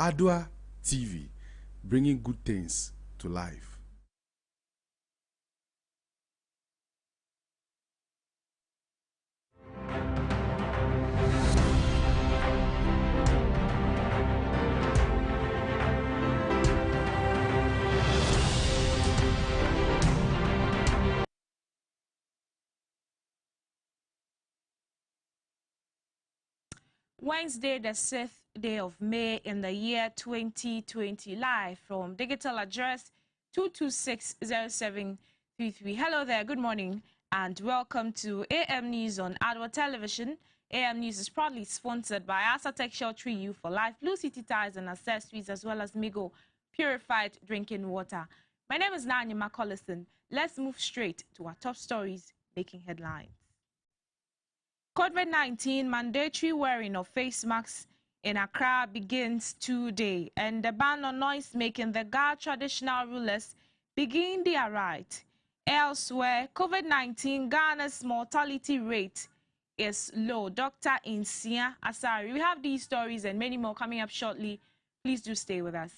Adoatv, bringing good things to life. Wednesday, the 6th day of May in the year 2020, live from digital address 2260733. Hello there, good morning, and welcome to AM News on Adoatv Television. AM News is proudly sponsored by Asatec Shelter You for Life, Blue City Ties and Accessories, as well as Migo Purified Drinking Water. My name is Nanyima Collison. Let's move straight to our top stories making headlines. COVID-19 mandatory wearing of face masks in Accra begins today, and the ban on noise making the Ga traditional rulers begin their ride. Elsewhere, COVID-19 Ghana's mortality rate is low. Dr. Insia Asari. We have these stories and many more coming up shortly. Please do stay with us.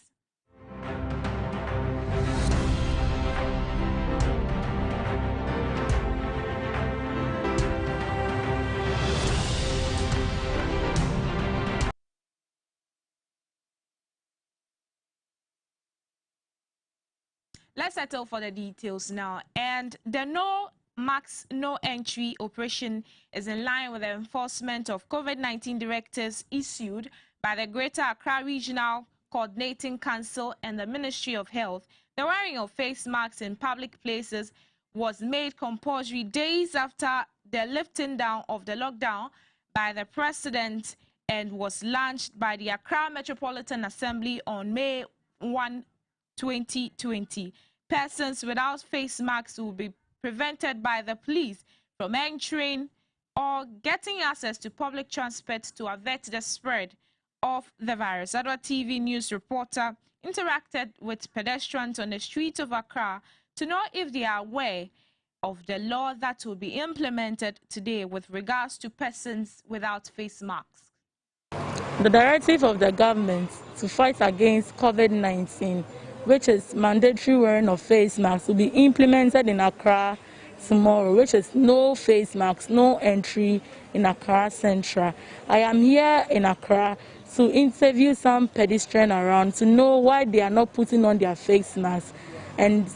Let's settle for the details now. And the no max, no entry operation is in line with the enforcement of COVID-19 directives issued by the Greater Accra Regional Coordinating Council and the Ministry of Health. The wearing of face masks in public places was made compulsory days after the lifting down of the lockdown by the President and was launched by the Accra Metropolitan Assembly on May 1, 2020. Persons without face masks will be prevented by the police from entering or getting access to public transport to avert the spread of the virus. Adoatv news reporter interacted with pedestrians on the streets of Accra to know if they are aware of the law that will be implemented today with regards to persons without face masks. The directive of the government to fight against COVID-19, which is mandatory wearing of face masks, will be implemented in Accra tomorrow, which is no face masks, no entry in Accra Central. I am here in Accra to interview some pedestrians around to know why they are not putting on their face masks and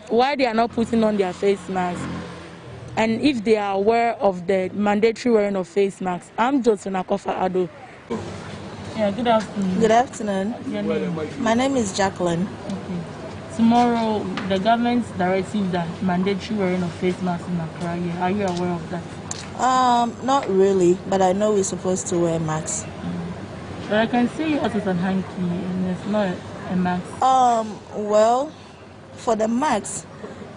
why they are not putting on their face masks, and if they are aware of the mandatory wearing of face masks. I'm Jotsuna Kofa Ado. Yeah, good afternoon. Good afternoon. Your name? My name is Jacqueline. Okay. Tomorrow, the government's directive that mandatory wearing of face masks in Accra. Yeah. Are you aware of that? Not really, but I know we're supposed to wear masks. But I can see yours is a hanky and it's not a mask. Well, for the mask,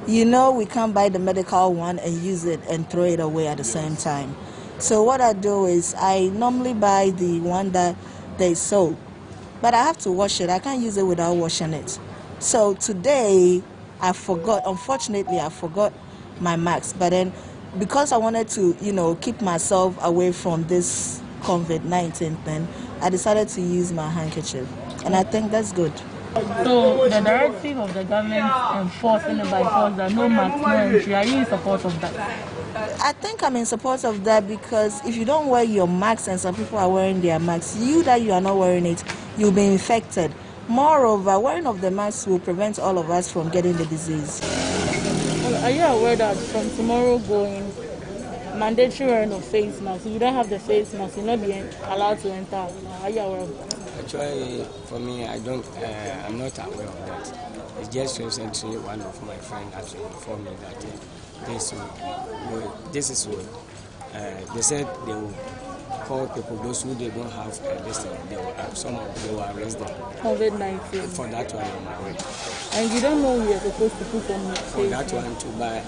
you know we can't buy the medical one and use it and throw it away at the same time. So what I do is I normally buy the one that they sold, but I have to wash it. I can't use it without washing it. So today I forgot, unfortunately I forgot my mask, but then because I wanted to, keep myself away from this COVID-19 thing, I decided to use my handkerchief, and I think that's good. So the directive of the government enforcing it by force that no mask, no entry, are you in support of that? I think I'm in support of that, because if you don't wear your mask and some people are wearing their masks, you are not wearing it, you'll be infected. Moreover, wearing of the mask will prevent all of us from getting the disease. Are you aware that from tomorrow going, mandatory wearing of face masks, if you don't have the face mask, you'll not be allowed to enter? Are you aware of that? Actually, for me, I'm not aware of that. It's just recently one of my friends actually informed me that this is what they said they will call people, those who they don't have this thing, they will arrest them. COVID-19. For that one, I'm aware. And you don't know we are supposed to put on for that one too, but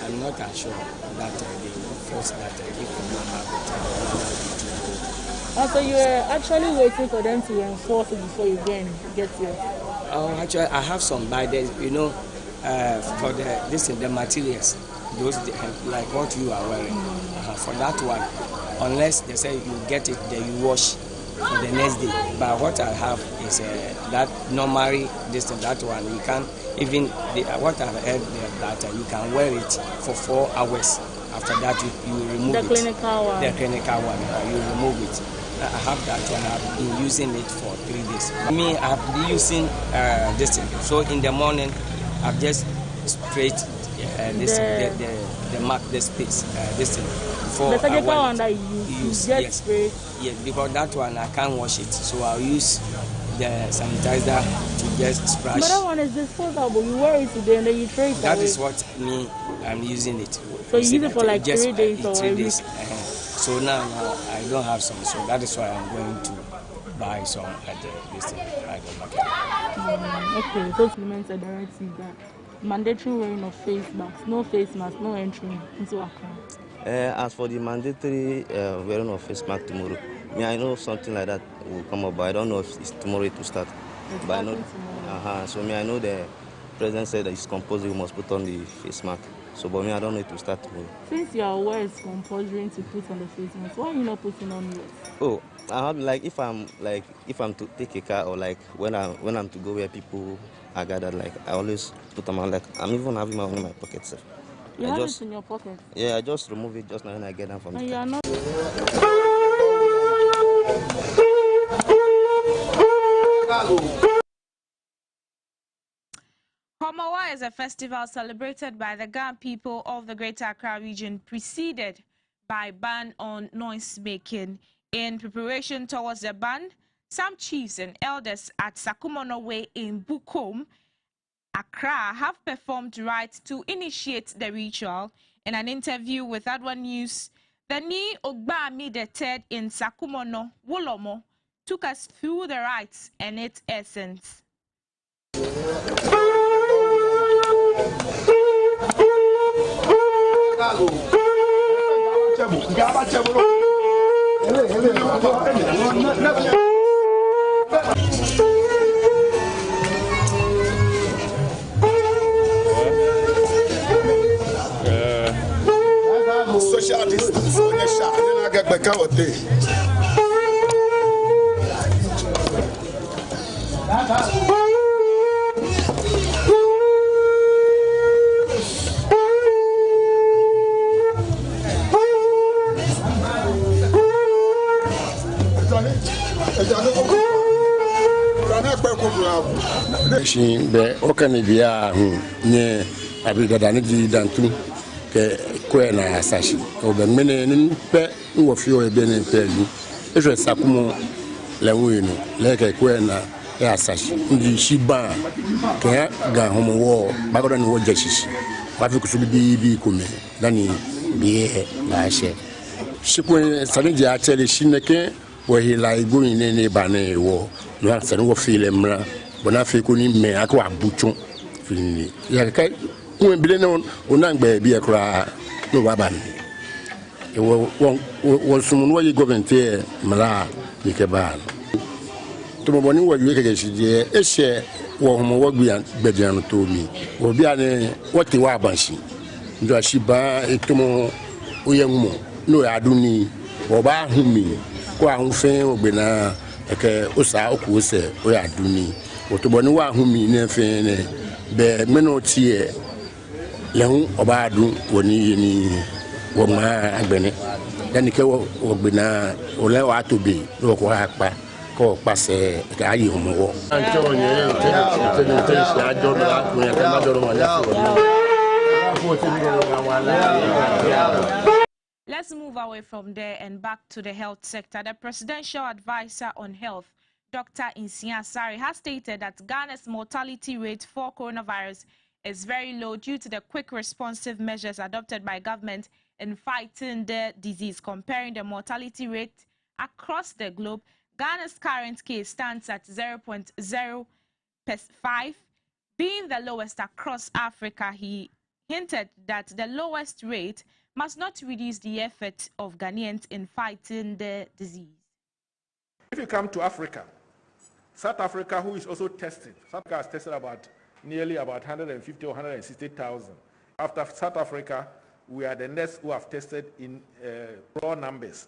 I'm not sure that they will force that if you don't have it. So you were actually waiting for them to enforce it before you get yours? Actually, I have some, but for the materials, those like what you are wearing. For that one, unless they say you get it, then you wash, for the next day. But what I have is that normally that one you can even what I've heard that you can wear it for 4 hours. After that you remove the it. Clinical one. The clinical one, you remove it. I have that one. I've been using it for 3 days. Me, I've been using this thing. So in the morning, I've just sprayed the mark, the space, this thing. The surgical one that you use, yes, spray. Yes, because that one I can't wash it, so I'll use the sanitizer to just splash. But that one is disposable. You wear it today and then you throw it away. That is what I'm using it. So you use it for like just 3 days or 3 days. So now I don't have some, so that is why I'm going to buy some at the market. Okay, so implement a directive that mandatory wearing of face masks, no face mask, no entry into Accra. As for the mandatory wearing of face mask tomorrow, I know something like that will come up, but I don't know if it's tomorrow it will start. But I know, so I know the president said that it's compulsory, we must put on the face mask. So, but I don't know it will start tomorrow. Since you are aware it's compulsory to put on the face mask, why are you not putting on yours? Oh, I have if I'm to take a car or like when I'm to go where people are gathered, like I always put them on. Like I'm even having my own in my pocket, sir. You have it in your pocket? Yeah, I just remove it just now when I get down from the car. Homowa is a festival celebrated by the Ga people of the Greater Accra region, preceded by ban on noise making. In preparation towards the ban, some chiefs and elders at Sakumono Way in Bukom, Accra, have performed rites to initiate the ritual. In an interview with Adoatv News, the Ni Ogbami III in Sakumono, Wolomo, took us through the rites and its essence. Social distance on the shot, then I get back out there. Be okanibia hu nye abidadane di dantu ke kwena asashi obe mene npe wo fi o ebe ne pelu ehwe sakumo lewinu leke kwena e asashi ndi shiba ke ga homo wo bagoda ni wo jashishi wa fi kusubi bi kome dani bi na she shikwe saneje achele shineke wo hila igoni ne ba ne wo no sanu wo fi le mra bona fi ko ni me akwa buchon fini ya kai ko bile ne onangbe bi ekra no baba ni e wo sumun wo yi government e mra ni ke ba to mo boni wo yi ke shije e she wo homo wo gbedian to mi obi ani wo ti wa banshi ndo ashiba etomo oyenwo no aduni wo ba humi ko ahun fe ogbena eke osa oku ose o ya duni otoboni wa humi ne fe ne be menoti e lehun oba adun woni yini wo ma agbene yani ke wo gbena o le wa tobi lo ko apa ko pase ka ayi homo wo anjo ni te si ajo la ko ya ka majoro ma ya. Let's move away from there and back to the health sector. The presidential advisor on health, Dr. Insia Sari, has stated that Ghana's mortality rate for coronavirus is very low due to the quick responsive measures adopted by government in fighting the disease. Comparing the mortality rate across the globe, Ghana's current case stands at 0.05, being the lowest across Africa. He hinted that the lowest rate must not reduce the effort of Ghanaians in fighting the disease. If you come to Africa, South Africa, who is also tested, South Africa has tested nearly about 150 or 160,000. After South Africa, we are the next who have tested in raw numbers,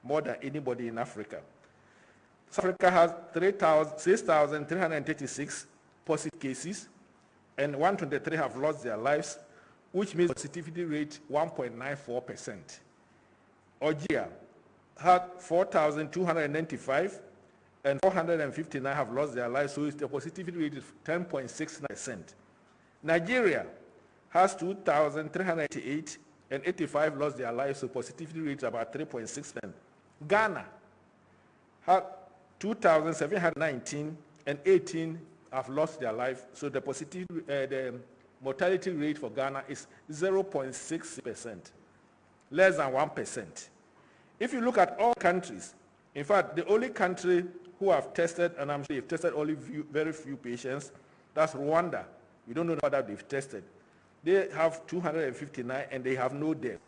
more than anybody in Africa. South Africa has 6,336 positive cases, and 123 have lost their lives, which means positivity rate 1.94%. Algeria had 4,295, and 459 have lost their lives, so the positivity rate is 10.69%. Nigeria has 2,388, and 85 lost their lives, so positivity rate is about 3.6%. Ghana had 2,719, and 18 have lost their life, so the the mortality rate for Ghana is 0.6%, less than 1%. If you look at all countries, in fact, the only country who have tested, and I'm sure they've tested only very few patients, that's Rwanda. We don't know whether they've tested. They have 259 and they have no death.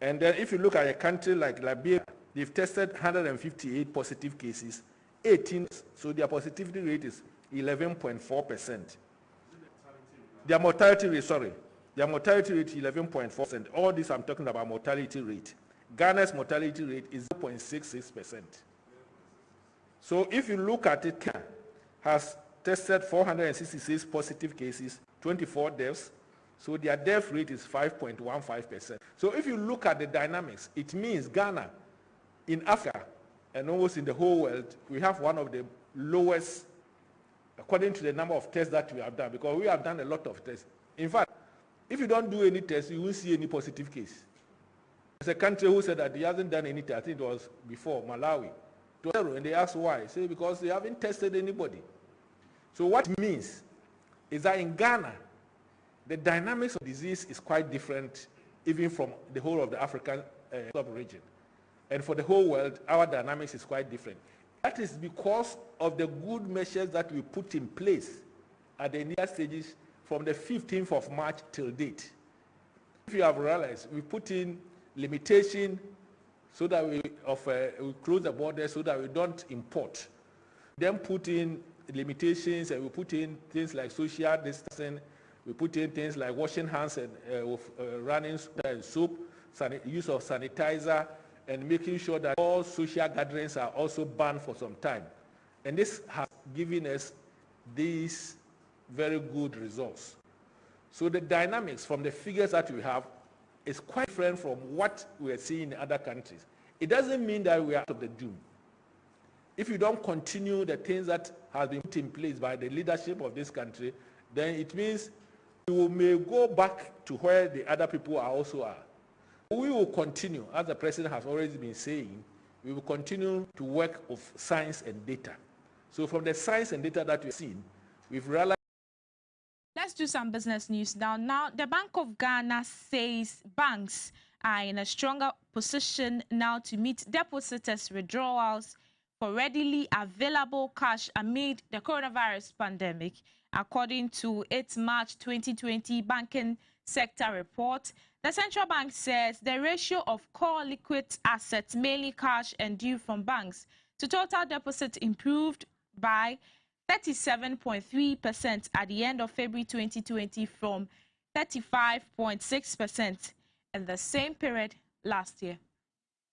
And then if you look at a country like Liberia, they've tested 158 positive cases, 18, so their positivity rate is 11.4%. Their mortality rate, their mortality rate is 11.4%. All this I'm talking about mortality rate. Ghana's mortality rate is 0.66%. So if you look at it, Kenya has tested 466 positive cases, 24 deaths, so their death rate is 5.15%. So if you look at the dynamics, it means Ghana, in Africa, and almost in the whole world, we have one of the lowest, according to the number of tests that we have done, because we have done a lot of tests. In fact, if you don't do any tests, you won't see any positive case. There's a country who said that he hasn't done any test. I think it was before, Malawi. And they asked why. Say because they haven't tested anybody. So what it means is that in Ghana, the dynamics of disease is quite different, even from the whole of the African sub-region. And for the whole world, our dynamics is quite different. That is because of the good measures that we put in place at the initial stages from the 15th of March till date. If you have realized, we put in limitation so that we close the border so that we don't import. Then put in limitations, and we put in things like social distancing, we put in things like washing hands and running soap, use of sanitizer, and making sure that all social gatherings are also banned for some time. And this has given us these very good results. So the dynamics from the figures that we have is quite different from what we are seeing in other countries. It doesn't mean that we are out of the doom. If you don't continue the things that have been put in place by the leadership of this country, then it means we may go back to where the other people also are. We will continue, as the president has already been saying, we will continue to work of science and data. So from the science and data that we've seen, we've realized. Let's do some business news now. Now, the Bank of Ghana says banks are in a stronger position now to meet depositors' withdrawals for readily available cash amid the coronavirus pandemic. According to its March 2020 banking sector report, the central bank says the ratio of core liquid assets, mainly cash and due from banks, to total deposits improved by 37.3% at the end of February 2020 from 35.6% in the same period last year.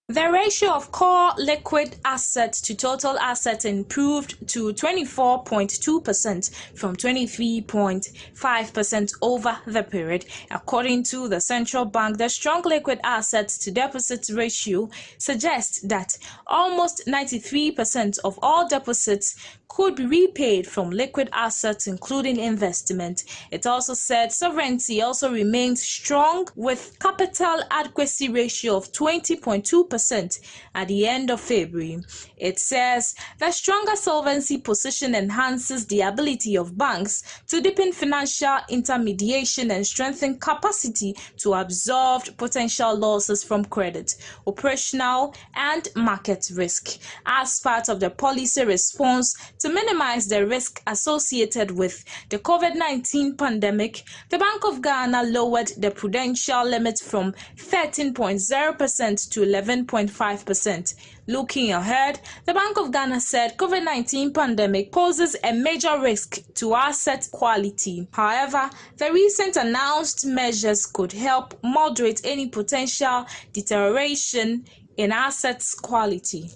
The ratio of core liquid assets to total assets improved to 24.2% from 23.5% over the period. According to the central bank, the strong liquid assets to deposits ratio suggests that almost 93% of all deposits could be repaid from liquid assets, including investment. It also said sovereignty also remains strong with capital adequacy ratio of 20.2% at the end of February. It says the stronger solvency position enhances the ability of banks to deepen financial intermediation and strengthen capacity to absorb potential losses from credit, operational and market risk. As part of the policy response to minimize the risk associated with the COVID-19 pandemic, the Bank of Ghana lowered the prudential limit from 13.0% to 11.5%. Looking ahead, the Bank of Ghana said COVID-19 pandemic poses a major risk to asset quality. However, the recent announced measures could help moderate any potential deterioration in assets quality.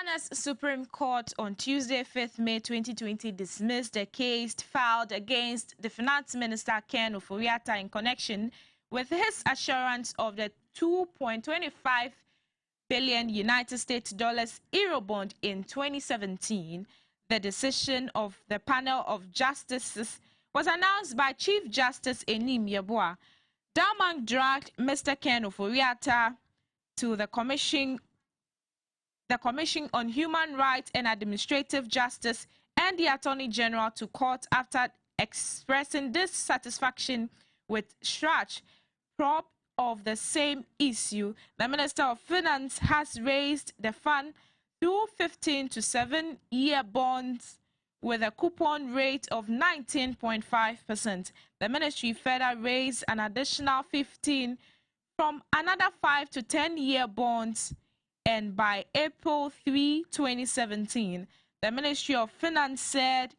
Ghana's Supreme Court on Tuesday, 5th May 2020, dismissed a case filed against the Finance Minister Ken Ofori-Atta in connection with his assurance of the 2.25 billion United States dollars Eurobond in 2017. The decision of the panel of justices was announced by Chief Justice Enim Yeboah. Dalman dragged Mr. Ken Ofori-Atta to the Commission on Human Rights and Administrative Justice and the Attorney General to court after expressing dissatisfaction with Scratch prop of the same issue. The Minister of Finance has raised the fund through 15 to 7-year bonds with a coupon rate of 19.5%. The ministry further raised an additional 15 from another 5 to 10-year bonds, and by April 3, 2017, the Ministry of Finance said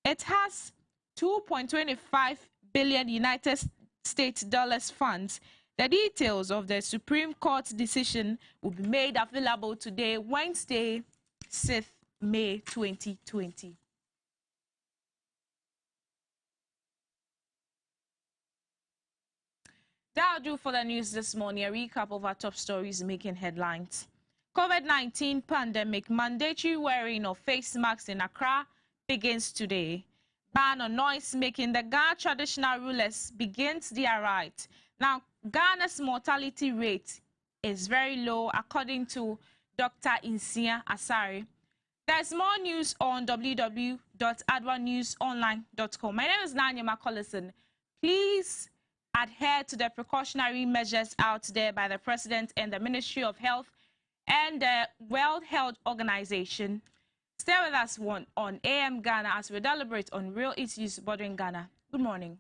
it has 2.25 billion United States dollars funds. The details of the Supreme Court decision will be made available today, Wednesday, 6th May 2020. That'll do for the news this morning. A recap of our top stories making headlines. COVID-19 pandemic, mandatory wearing of face masks in Accra begins today. Ban on noise making, the Ghana traditional rulers begins their right. Now, Ghana's mortality rate is very low, according to Dr. Insia Asari. There's more news on www.adwanewsonline.com. My name is Nanya Collison. Please adhere to the precautionary measures out there by the President and the Ministry of Health and the World Health Organization. Stay with us on AM Ghana as we deliberate on real issues bothering Ghana. Good morning.